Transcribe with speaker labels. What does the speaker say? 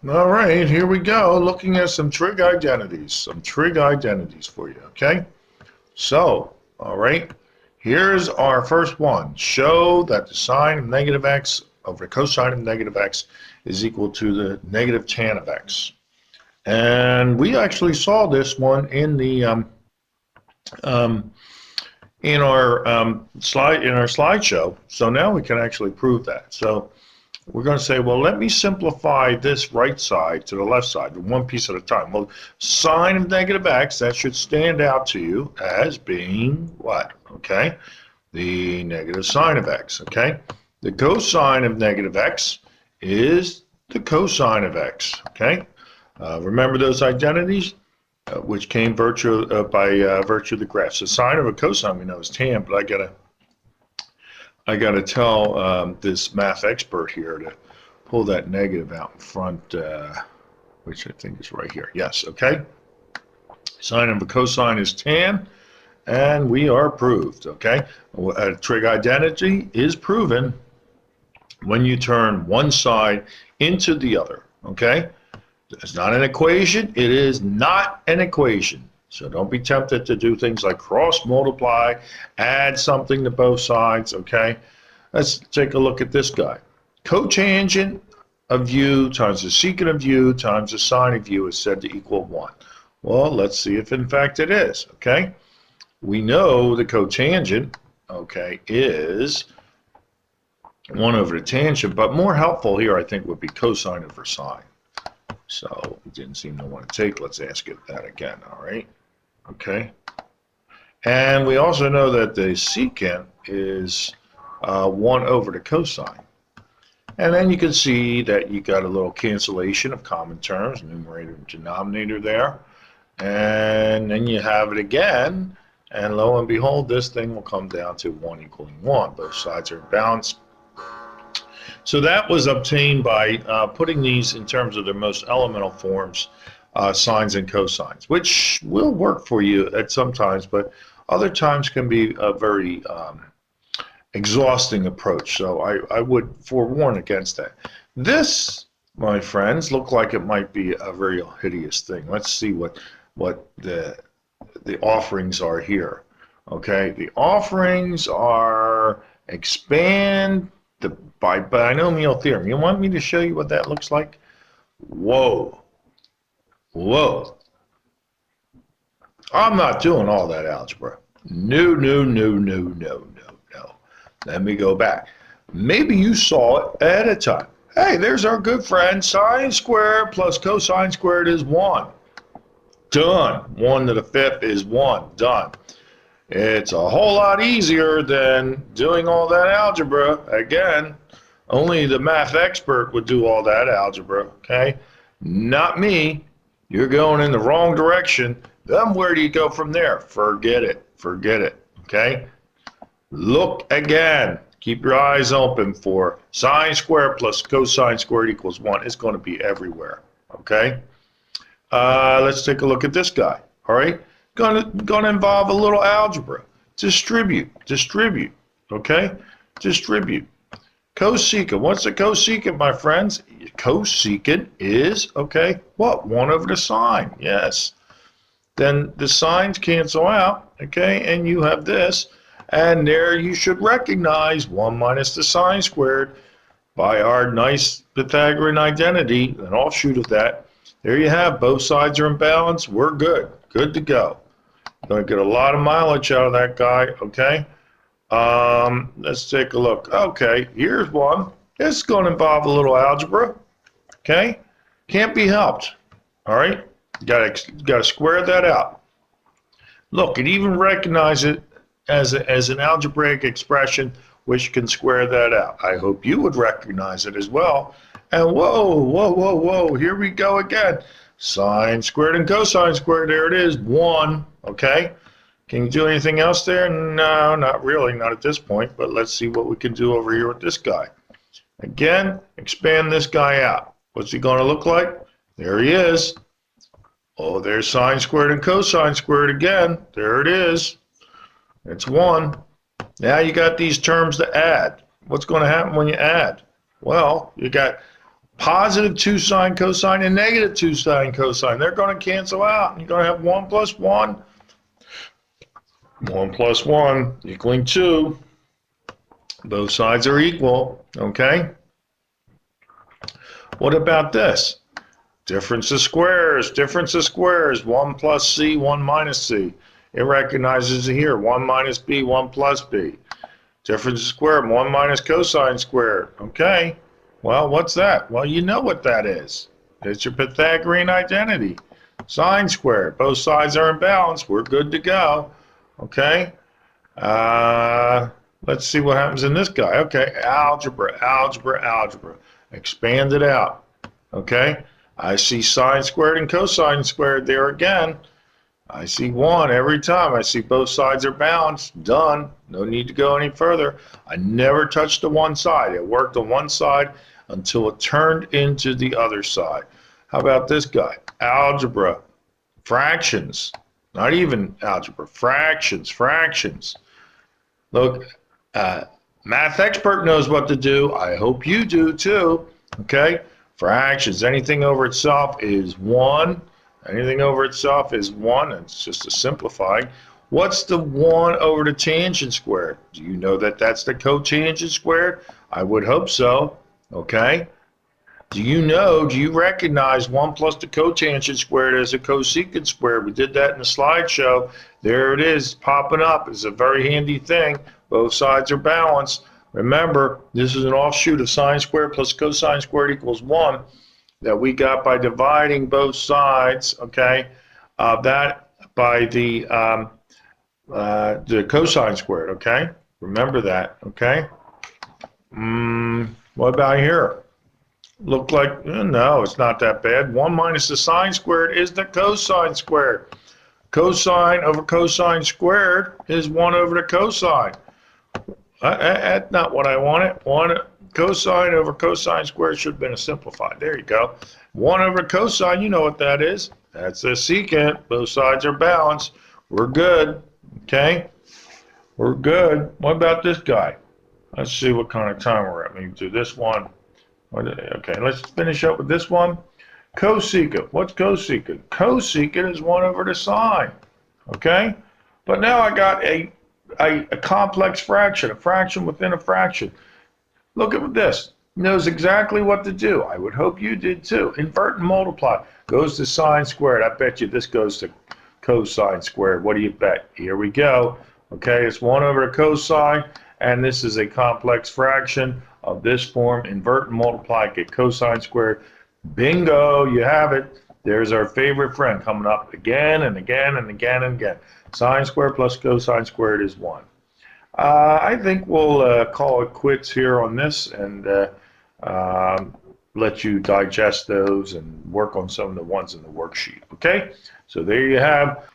Speaker 1: All right, here we go. Looking at some trig identities. Some trig identities for you, okay? So, all right, here's our first one. Show that the sine of negative x over the cosine of negative x is equal to the negative tan of x. And we actually saw this one in the um, slideshow. So now we can actually prove that. So we're going to say, well, let me simplify this right side to the left side, one piece at a time. Well, sine of negative x, that should stand out to you as being what? Okay, the negative sine of x, okay? The cosine of negative x is the cosine of x, okay? Remember those identities, which came by virtue of the graph. So sine of a cosine we know is tan, but I gotta tell this math expert here to pull that negative out in front, which I think is right here. Yes, okay. Sine of a cosine is tan, and we are proved, okay? A trig identity is proven when you turn one side into the other, okay? It's not an equation. It is not an equation. So don't be tempted to do things like cross multiply, add something to both sides, okay? Let's take a look at this guy. Cotangent of u times the secant of u times the sine of u is said to equal 1. Well, let's see if in fact it is, okay? We know the cotangent, okay, is 1 over the tangent, but more helpful here I think would be cosine over sine. So it didn't seem to want to take. Let's ask it that again, all right? Okay. And we also know that the secant is 1 over the cosine. And then you can see that you got a little cancellation of common terms, numerator and denominator there. And then you have it again, and lo and behold, this thing will come down to 1 equaling 1. Both sides are balanced. So that was obtained by putting these in terms of their most elemental forms, sines and cosines, which will work for you at some times, but other times can be a very exhausting approach. So I would forewarn against that. This, my friends, look like it might be a very hideous thing. Let's see what the offerings are here. Okay, the offerings are expand by binomial theorem. You want me to show you what that looks like? Whoa. Whoa. I'm not doing all that algebra. No, no, no, no, no, no, no. Let me go back. Maybe you saw it ahead of time. Hey, there's our good friend. Sine squared plus cosine squared is 1. Done. 1 to the 5th is 1. Done. It's a whole lot easier than doing all that algebra. Again, only the math expert would do all that algebra, okay? Not me. You're going in the wrong direction. Then where do you go from there? Forget it. Forget it, okay? Look again. Keep your eyes open for sine squared plus cosine squared equals 1. It's going to be everywhere, okay? Let's take a look at this guy, all right? Going to involve a little algebra. Distribute, okay? Distribute. Cosecant. What's a cosecant, my friends? Cosecant is, okay, what? 1 over the sine, yes. Then the sines cancel out, okay, and you have this. And there you should recognize 1 minus the sine squared by our nice Pythagorean identity, an offshoot of that. There you have, both sides are in balance. We're good, good to go. Going to get a lot of mileage out of that guy, okay? Let's take a look. Okay, here's one. This is going to involve a little algebra, okay? Can't be helped, all right? You gotta square that out. Look, it even recognizes it as an algebraic expression which can square that out. I hope you would recognize it as well. And whoa, whoa, whoa, whoa, here we go again. Sine squared and cosine squared, there it is, 1, okay? Can you do anything else there? No, not really, not at this point, but let's see what we can do over here with this guy. Again, expand this guy out. What's he gonna look like? There he is. Oh, there's sine squared and cosine squared again. There it is. It's 1. Now you got these terms to add. What's going to happen when you add? Well, you got positive 2 sine cosine and negative 2 sine cosine. They're going to cancel out. You're going to have 1 plus 1. 1 plus 1 equaling 2. Both sides are equal, okay? What about this? Difference of squares, difference of squares. 1 plus c, 1 minus c. It recognizes it here. 1 minus b, 1 plus b. Difference of square, 1 minus cosine squared. Okay, well, what's that? Well, you know what that is. It's your Pythagorean identity. Sine squared. Both sides are in balance. We're good to go. Okay. Let's see what happens in this guy. Okay, algebra, algebra, algebra. Expand it out. Okay, I see sine squared and cosine squared there again. I see 1 every time. I see both sides are balanced. Done. No need to go any further. I never touched the one side. It worked on one side until it turned into the other side. How about this guy? Algebra, fractions. Not even algebra, fractions, fractions. Look, math expert knows what to do. I hope you do too. Okay? Fractions, anything over itself is 1. Anything over itself is 1. It's just a simplifying. What's the 1 over the tangent squared? Do you know that that's the cotangent squared? I would hope so. Okay? Do you recognize 1 plus the cotangent squared as a cosecant squared? We did that in the slideshow. There it is, popping up. It's a very handy thing. Both sides are balanced. Remember, this is an offshoot of sine squared plus cosine squared equals 1 that we got by dividing both sides, okay, that by the cosine squared, okay? Remember that, okay? What about here? Look like, no, it's not that bad. 1 minus the sine squared is the cosine squared. Cosine over cosine squared is 1 over the cosine. That's not what I wanted. Cosine over cosine squared should have been a simplified. There you go. 1 over cosine, you know what that is. That's a secant. Both sides are balanced. We're good. Okay? We're good. What about this guy? Let's see what kind of time we're at. Maybe do this one. Okay, let's finish up with this one. Cosecant. What's cosecant? Cosecant is 1 over the sine. Okay? But now I got a complex fraction, a fraction within a fraction. Look at this. Knows exactly what to do. I would hope you did too. Invert and multiply. Goes to sine squared. I bet you this goes to cosine squared. What do you bet? Here we go. Okay, it's 1 over the cosine, and this is a complex fraction of this form. Invert and multiply, get cosine squared. Bingo, you have it. There's our favorite friend coming up again and again and again and again. Sine squared plus cosine squared is 1. I think we'll call it quits here on this and let you digest those and work on some of the ones in the worksheet. Okay, so there you have